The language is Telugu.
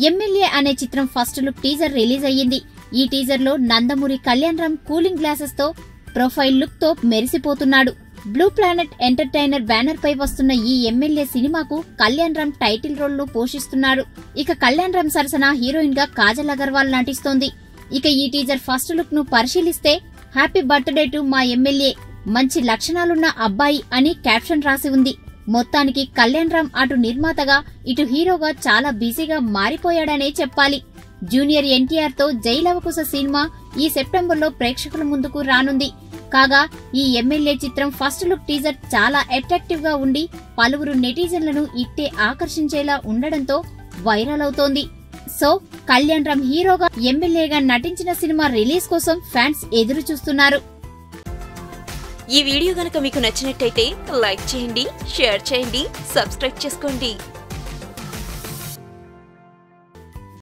ఎమ్మెల్యే అనే చిత్రం ఫస్ట్ లుక్ టీజర్ రిలీజ్ అయ్యింది. ఈ టీజర్ లో నందమూరి కళ్యాణ్ రామ్ కూలింగ్ గ్లాసెస్ తో ప్రొఫైల్ లుక్ తో మెరిసిపోతున్నాడు. బ్లూ ప్లానెట్ ఎంటర్టైనర్ బ్యానర్ పై వస్తున్న ఈ ఎమ్మెల్యే సినిమాకు కళ్యాణ్ రామ్ టైటిల్ రోల్ లో పోషిస్తున్నాడు. ఇక కళ్యాణ్ రామ్ సరసన హీరోయిన్ గా కాజల్ అగర్వాల్ నటిస్తోంది. ఇక ఈ టీజర్ ఫస్ట్ లుక్ ను పరిశీలిస్తే హ్యాపీ బర్త్డే టు మా ఎమ్మెల్యే, మంచి లక్షణాలున్న అబ్బాయి అని క్యాప్షన్ రాసి ఉంది. మొత్తానికి కళ్యాణ్ రామ్ అటు నిర్మాతగా ఇటు హీరోగా చాలా బిజీగా మారిపోయాడనే చెప్పాలి. జూనియర్ ఎన్టీఆర్ తో జై లవకుశ సినిమా ఈ సెప్టెంబర్ లో ప్రేక్షకుల ముందుకు రానుంది. కాగా ఈ ఎమ్మెల్యే చిత్రం ఫస్ట్ లుక్ టీజర్ చాలా అట్రాక్టివ్ గా ఉండి పలువురు నెటిజన్లను ఇట్టే ఆకర్షించేలా ఉండడంతో వైరల్ అవుతోంది. సో కళ్యాణ్ రామ్ హీరోగా ఎమ్మెల్యేగా నటించిన సినిమా రిలీజ్ కోసం ఫ్యాన్స్ ఎదురు చూస్తున్నారు. ఈ వీడియో గనుక మీకు నచ్చినట్టయితే లైక్ చేయండి, షేర్ చేయండి, సబ్స్క్రైబ్ చేసుకోండి.